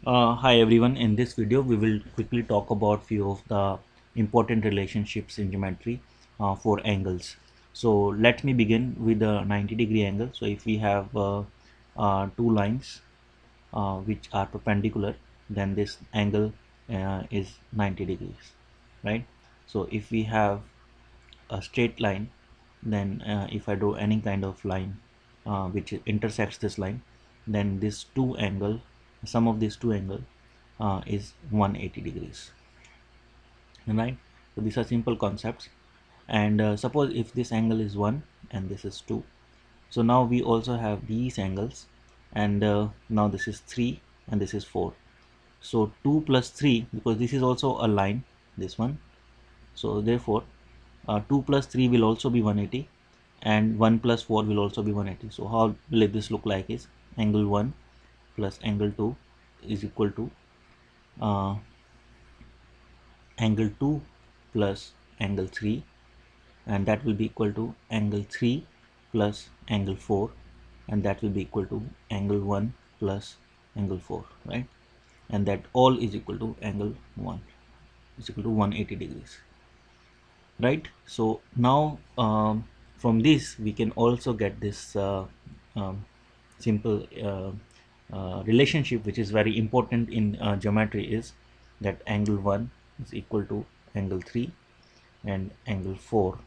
Hi everyone, in this video we will quickly talk about few of the important relationships in geometry for angles. So let me begin with the 90-degree angle. So if we have two lines which are perpendicular, then this angle is 90 degrees, right? So if we have a straight line, then if I draw any kind of line which intersects this line, then this two angle, sum of these two angle is 180 degrees, right? So these are simple concepts. And suppose if this angle is 1 and this is 2, so now we also have these angles, and now this is 3 and this is 4. So 2 plus 3, because this is also a line, this one, so therefore 2 plus 3 will also be 180, and 1 plus 4 will also be 180. So how will this look like is angle 1 plus angle 2 is equal to uh, angle 2 plus angle 3, and that will be equal to angle 3 plus angle 4, and that will be equal to angle 1 plus angle 4, right? And that all is equal to angle 1 is equal to 180 degrees, right? So now from this we can also get this um, simple relationship which is very important in geometry, is that angle 1 is equal to angle 3 and angle 4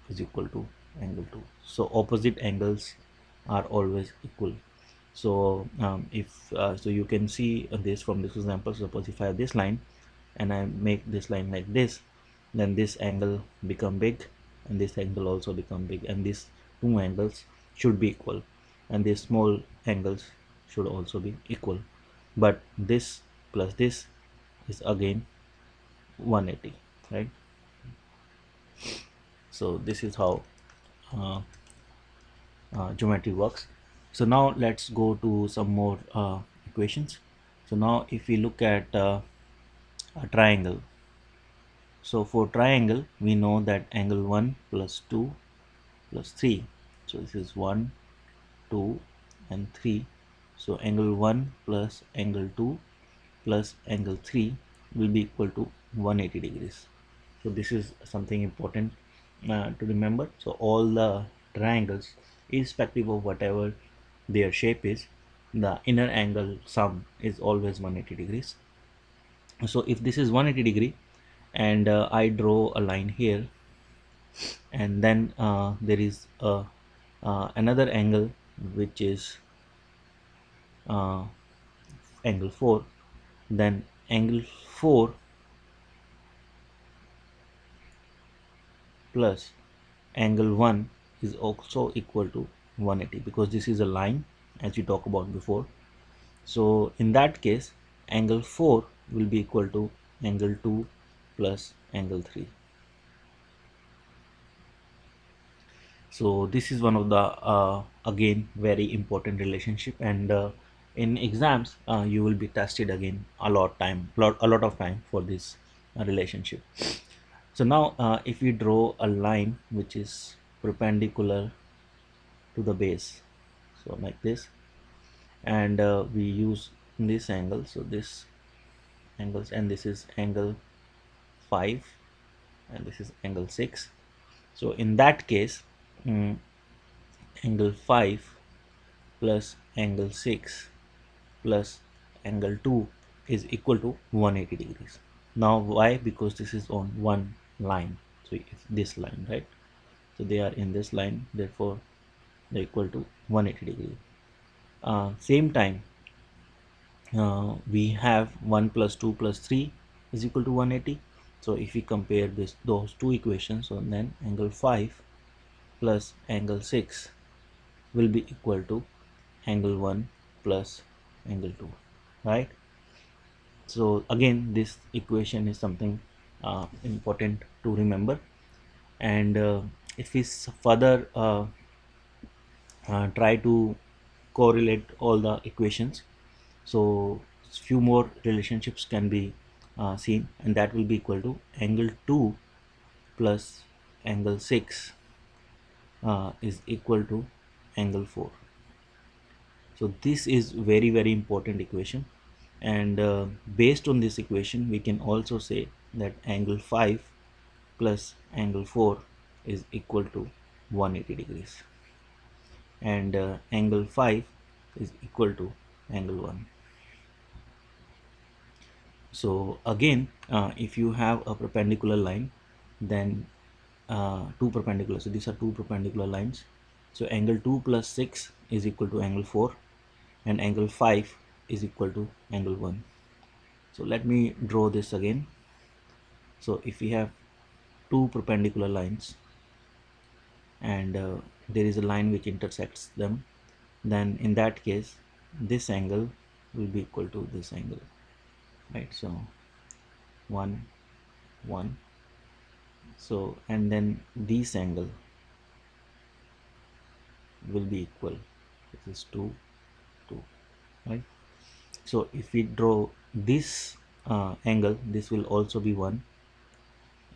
is equal to angle 2. So opposite angles are always equal. So if so you can see this from this example. Suppose if I have this line and I make this line like this, then this angle become big and this angle also become big, and these two angles should be equal, and these small angles should also be equal. But this plus this is again 180, right? So this is how uh, geometry works. So now let's go to some more equations. So now if we look at a triangle, so for triangle we know that angle 1 plus 2 plus 3, so this is 1, 2 and 3. So angle 1 plus angle 2 plus angle 3 will be equal to 180 degrees. So this is something important to remember. So all the triangles, irrespective of whatever their shape is, the inner angle sum is always 180 degrees. So if this is 180 degree and I draw a line here, and then there is another angle which is uh, angle 4, then angle 4 plus angle 1 is also equal to 180, because this is a line as we talked about before. So in that case angle 4 will be equal to angle 2 plus angle 3. So this is one of the again very important relationship, and in exams you will be tested again a lot of time for this relationship. So now if we draw a line which is perpendicular to the base, so like this, and we use this angle, so this angles, and this is angle 5 and this is angle 6. So in that case angle 5 plus angle 6 plus angle 2 is equal to 180 degrees. Now why? Because this is on one line, so it's this line, right? So they are in this line, therefore they're equal to 180 degrees. Same time we have 1 plus 2 plus 3 is equal to 180. So if we compare those two equations, so then angle 5 plus angle 6 will be equal to angle 1 plus angle 2, right? So again this equation is something important to remember. And if we further try to correlate all the equations, so few more relationships can be seen, and that will be equal to angle 2 plus angle 6 is equal to angle 4. So this is very important equation, and based on this equation we can also say that angle 5 plus angle 4 is equal to 180 degrees, and angle 5 is equal to angle 1. So again, if you have a perpendicular line, then two perpendicular, so these are two perpendicular lines, so angle 2 plus 6 is equal to angle 4, and angle 5 is equal to angle 1. So let me draw this again. So if we have two perpendicular lines, and there is a line which intersects them, then in that case this angle will be equal to this angle, right? So 1 1, so and then this angle will be equal, this is 2 2, right? So if we draw this angle, this will also be 1,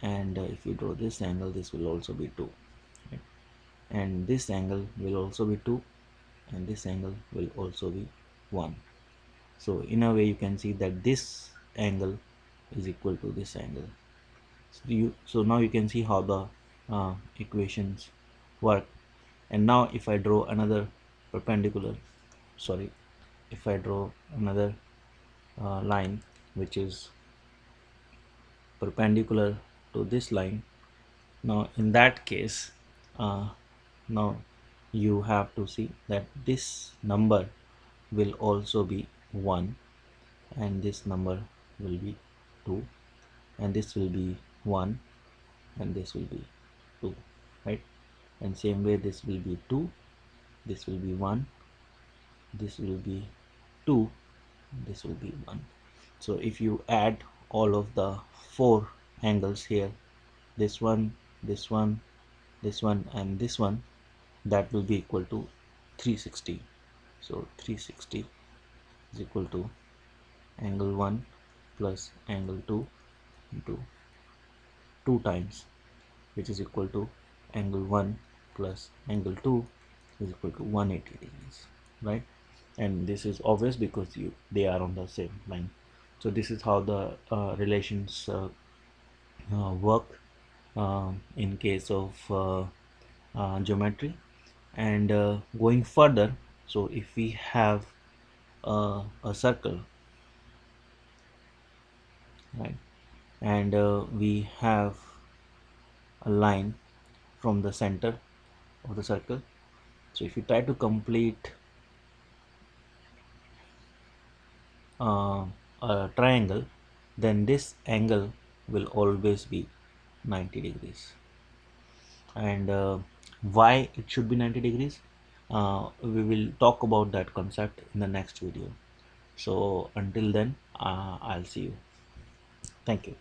and if we draw this angle, this will also be 2, right? And this angle will also be 2, and this angle will also be 1. So in a way you can see that this angle is equal to this angle. So now you can see how the equations work. And now if I draw another perpendicular, sorry, if I draw another line which is perpendicular to this line, now in that case now you have to see that this number will also be 1, and this number will be 2, and this will be 1, and this will be 2, right? And same way this will be 2, this will be 1, this will be 2, this will be 1. So if you add all of the four angles here, this one, this one, this one, and this one, that will be equal to 360. So 360 is equal to angle 1 plus angle 2 into 2 times, which is equal to angle 1 plus angle 2 is equal to 180 degrees, right? And this is obvious because they are on the same line. So this is how the relations work in case of geometry. And going further, so if we have a circle, right, and we have a line from the center of the circle, so if you try to complete uh, a triangle, then this angle will always be 90 degrees. And why it should be 90 degrees, we will talk about that concept in the next video. So until then, I'll see you. Thank you.